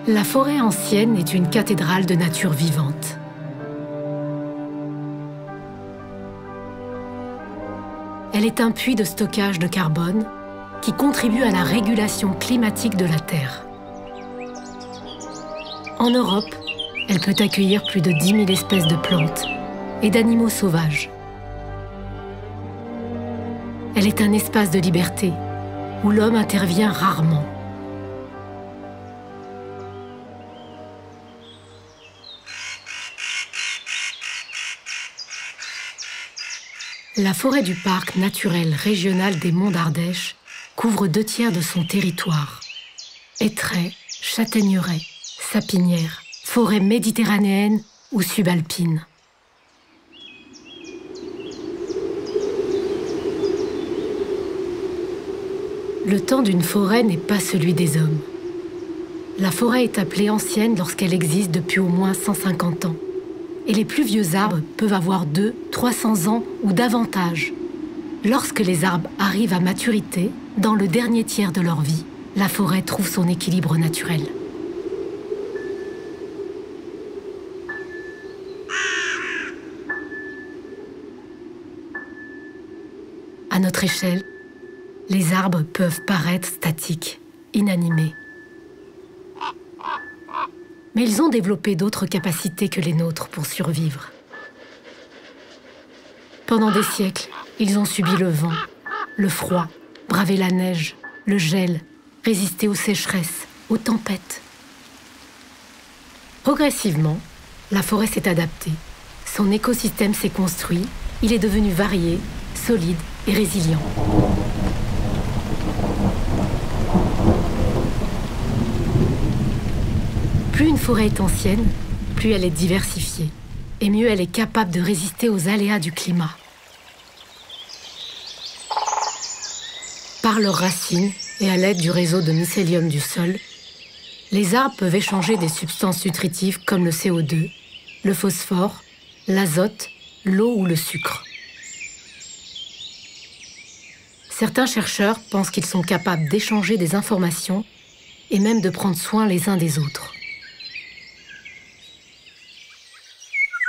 La forêt ancienne est une cathédrale de nature vivante. Elle est un puits de stockage de carbone qui contribue à la régulation climatique de la Terre. En Europe, elle peut accueillir plus de 10 000 espèces de plantes et d'animaux sauvages. Elle est un espace de liberté où l'homme intervient rarement. La forêt du parc naturel régional des Monts d'Ardèche couvre 2/3 de son territoire. Hêtraies, châtaigneraies, sapinières, forêts méditerranéennes ou subalpines. Le temps d'une forêt n'est pas celui des hommes. La forêt est appelée ancienne lorsqu'elle existe depuis au moins 150 ans. Et les plus vieux arbres peuvent avoir 200-300 ans ou davantage. Lorsque les arbres arrivent à maturité, dans le dernier tiers de leur vie, la forêt trouve son équilibre naturel. À notre échelle, les arbres peuvent paraître statiques, inanimés. Mais ils ont développé d'autres capacités que les nôtres pour survivre. Pendant des siècles, ils ont subi le vent, le froid, bravé la neige, le gel, résisté aux sécheresses, aux tempêtes. Progressivement, la forêt s'est adaptée. Son écosystème s'est construit, il est devenu varié, solide et résilient. Plus une forêt est ancienne, plus elle est diversifiée, et mieux elle est capable de résister aux aléas du climat. Par leurs racines et à l'aide du réseau de mycélium du sol, les arbres peuvent échanger des substances nutritives comme le CO2, le phosphore, l'azote, l'eau ou le sucre. Certains chercheurs pensent qu'ils sont capables d'échanger des informations et même de prendre soin les uns des autres.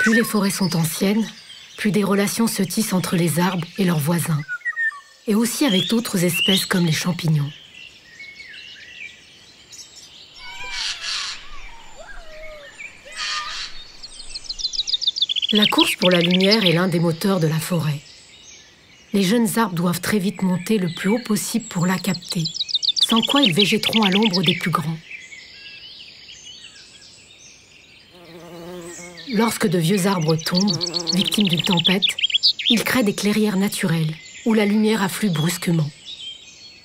Plus les forêts sont anciennes, plus des relations se tissent entre les arbres et leurs voisins, et aussi avec d'autres espèces comme les champignons. La course pour la lumière est l'un des moteurs de la forêt. Les jeunes arbres doivent très vite monter le plus haut possible pour la capter, sans quoi ils végéteront à l'ombre des plus grands. Lorsque de vieux arbres tombent, victimes d'une tempête, ils créent des clairières naturelles où la lumière afflue brusquement.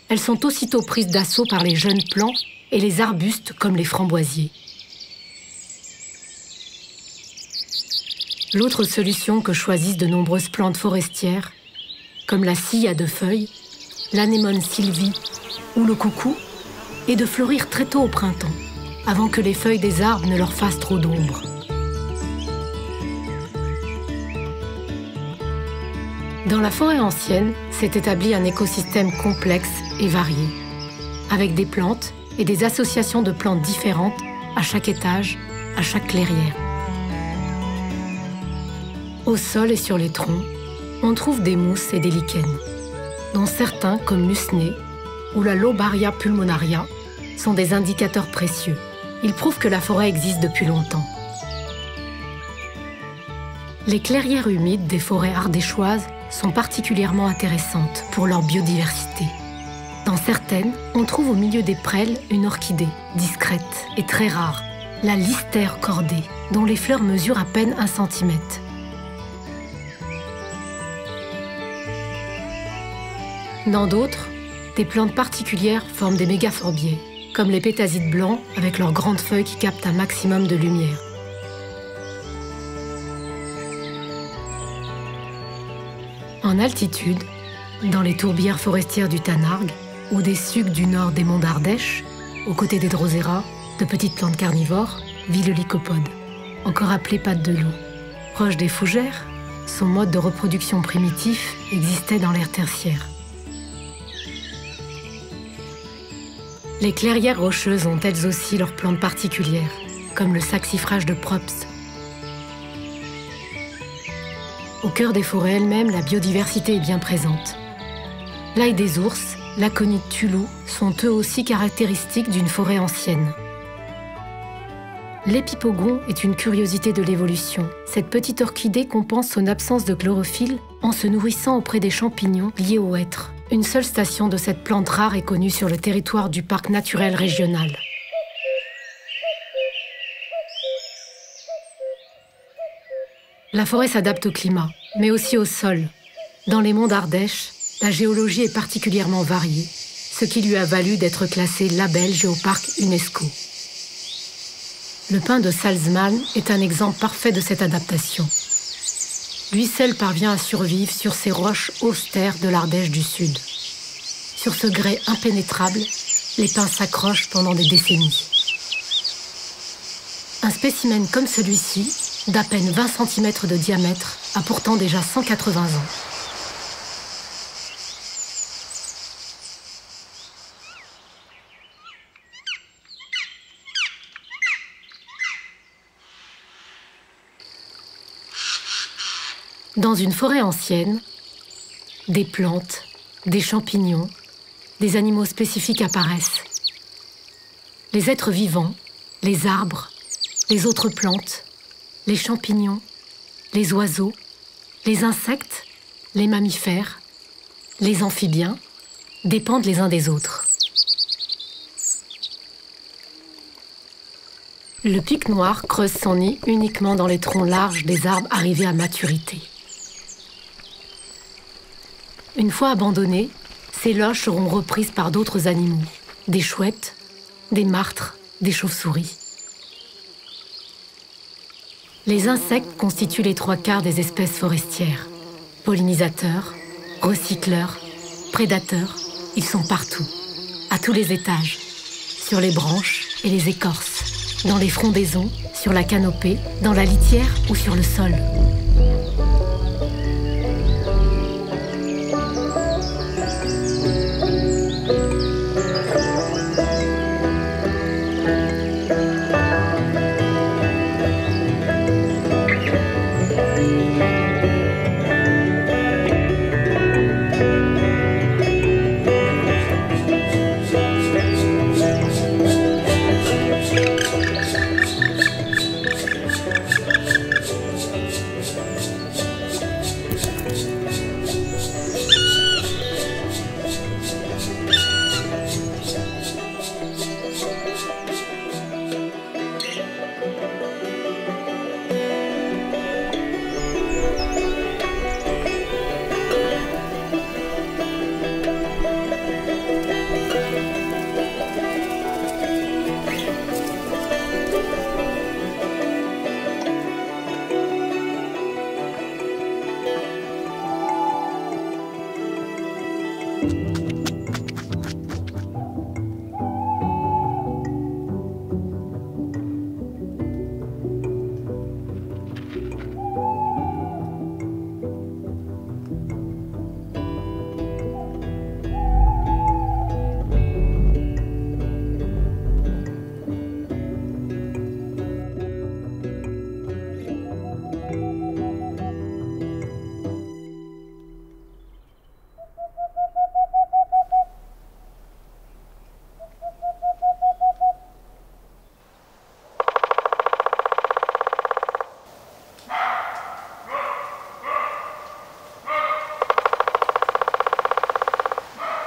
Elles sont aussitôt prises d'assaut par les jeunes plants et les arbustes comme les framboisiers. L'autre solution que choisissent de nombreuses plantes forestières, comme la scie à 2 feuilles, l'anémone sylvie ou le coucou, est de fleurir très tôt au printemps, avant que les feuilles des arbres ne leur fassent trop d'ombre. Dans la forêt ancienne, s'est établi un écosystème complexe et varié, avec des plantes et des associations de plantes différentes à chaque étage, à chaque clairière. Au sol et sur les troncs, on trouve des mousses et des lichens, dont certains, comme Musnée ou la Lobaria pulmonaria, sont des indicateurs précieux. Ils prouvent que la forêt existe depuis longtemps. Les clairières humides des forêts ardéchoises sont particulièrement intéressantes pour leur biodiversité. Dans certaines, on trouve au milieu des prêles une orchidée, discrète et très rare, la lystère cordée, dont les fleurs mesurent à peine 1 centimètre. Dans d'autres, des plantes particulières forment des mégaphorbiaires, comme les pétasites blancs avec leurs grandes feuilles qui captent un maximum de lumière. En altitude, dans les tourbières forestières du Tanargue ou des sucs du nord des Monts d'Ardèche, aux côtés des Drosera, de petites plantes carnivores, vit le lycopode, encore appelé patte de loup. Proche des fougères, son mode de reproduction primitif existait dans l'ère tertiaire. Les clairières rocheuses ont elles aussi leurs plantes particulières, comme le saxifrage de Probst. Au cœur des forêts elles-mêmes, la biodiversité est bien présente. L'ail des ours, l'aconite tulou sont eux aussi caractéristiques d'une forêt ancienne. L'épipogon est une curiosité de l'évolution. Cette petite orchidée compense son absence de chlorophylle en se nourrissant auprès des champignons liés au hêtre. Une seule station de cette plante rare est connue sur le territoire du parc naturel régional. La forêt s'adapte au climat, mais aussi au sol. Dans les monts d'Ardèche, la géologie est particulièrement variée, ce qui lui a valu d'être classé label Géoparc UNESCO. Le pin de Salzmann est un exemple parfait de cette adaptation. Lui seul parvient à survivre sur ces roches austères de l'Ardèche du Sud. Sur ce grès impénétrable, les pins s'accrochent pendant des décennies. Un spécimen comme celui-ci, d'à peine 20 cm de diamètre, a pourtant déjà 180 ans. Dans une forêt ancienne, des plantes, des champignons, des animaux spécifiques apparaissent. Les êtres vivants, les arbres, les autres plantes, les champignons, les oiseaux, les insectes, les mammifères, les amphibiens dépendent les uns des autres. Le pic noir creuse son nid uniquement dans les troncs larges des arbres arrivés à maturité. Une fois abandonnés, ces loges seront reprises par d'autres animaux, des chouettes, des martres, des chauves-souris. Les insectes constituent les 3/4 des espèces forestières. Pollinisateurs, recycleurs, prédateurs, ils sont partout, à tous les étages, sur les branches et les écorces, dans les frondaisons, sur la canopée, dans la litière ou sur le sol.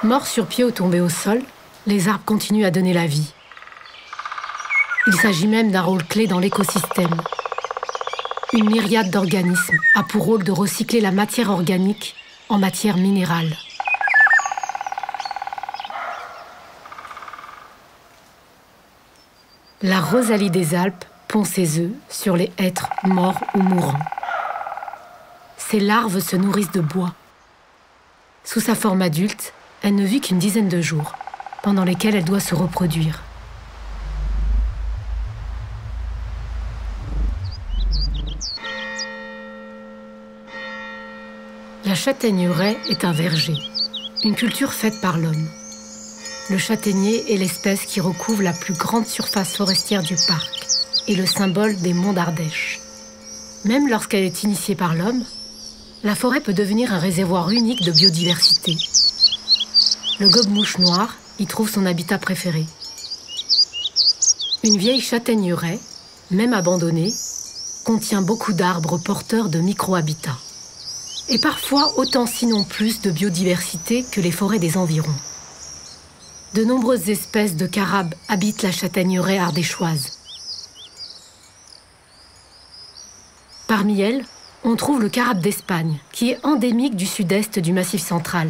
Morts sur pied ou tombés au sol, les arbres continuent à donner la vie. Il s'agit même d'un rôle clé dans l'écosystème. Une myriade d'organismes a pour rôle de recycler la matière organique en matière minérale. La rosalie des Alpes pond ses œufs sur les hêtres morts ou mourants. Ses larves se nourrissent de bois. Sous sa forme adulte, elle ne vit qu'une dizaine de jours, pendant lesquels elle doit se reproduire. La châtaigneraie est un verger, une culture faite par l'homme. Le châtaignier est l'espèce qui recouvre la plus grande surface forestière du parc et le symbole des monts d'Ardèche. Même lorsqu'elle est initiée par l'homme, la forêt peut devenir un réservoir unique de biodiversité. Le gobe-mouche noir y trouve son habitat préféré. Une vieille châtaigneraie, même abandonnée, contient beaucoup d'arbres porteurs de micro-habitats. Et parfois autant sinon plus de biodiversité que les forêts des environs. De nombreuses espèces de carabes habitent la châtaigneraie ardéchoise. Parmi elles, on trouve le carabe d'Espagne, qui est endémique du sud-est du Massif central.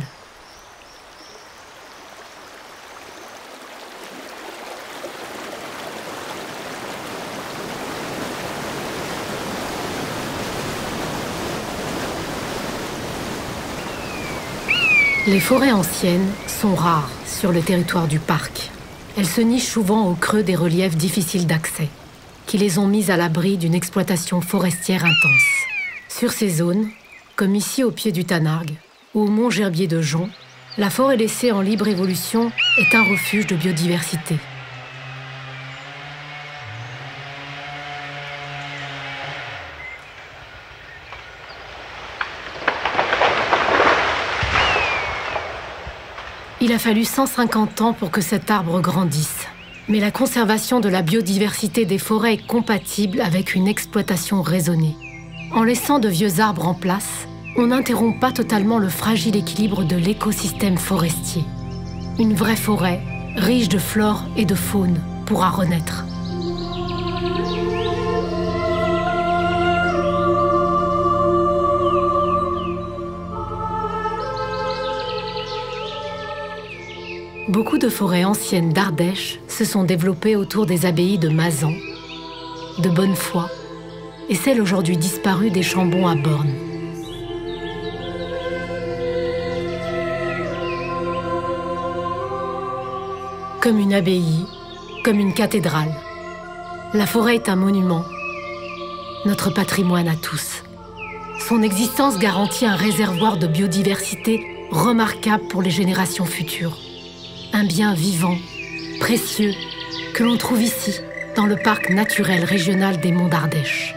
Les forêts anciennes sont rares sur le territoire du parc. Elles se nichent souvent au creux des reliefs difficiles d'accès, qui les ont mises à l'abri d'une exploitation forestière intense. Sur ces zones, comme ici au pied du Tanargue ou au mont Gerbier de Jonc, la forêt laissée en libre évolution est un refuge de biodiversité. Il a fallu 150 ans pour que cet arbre grandisse. Mais la conservation de la biodiversité des forêts est compatible avec une exploitation raisonnée. En laissant de vieux arbres en place, on n'interrompt pas totalement le fragile équilibre de l'écosystème forestier. Une vraie forêt, riche de flore et de faune, pourra renaître. Beaucoup de forêts anciennes d'Ardèche se sont développées autour des abbayes de Mazan, de Bonnefoy et celle aujourd'hui disparue des Chambons à Borne. Comme une abbaye, comme une cathédrale, la forêt est un monument, notre patrimoine à tous. Son existence garantit un réservoir de biodiversité remarquable pour les générations futures. Un bien vivant, précieux, que l'on trouve ici, dans le parc naturel régional des Monts d'Ardèche.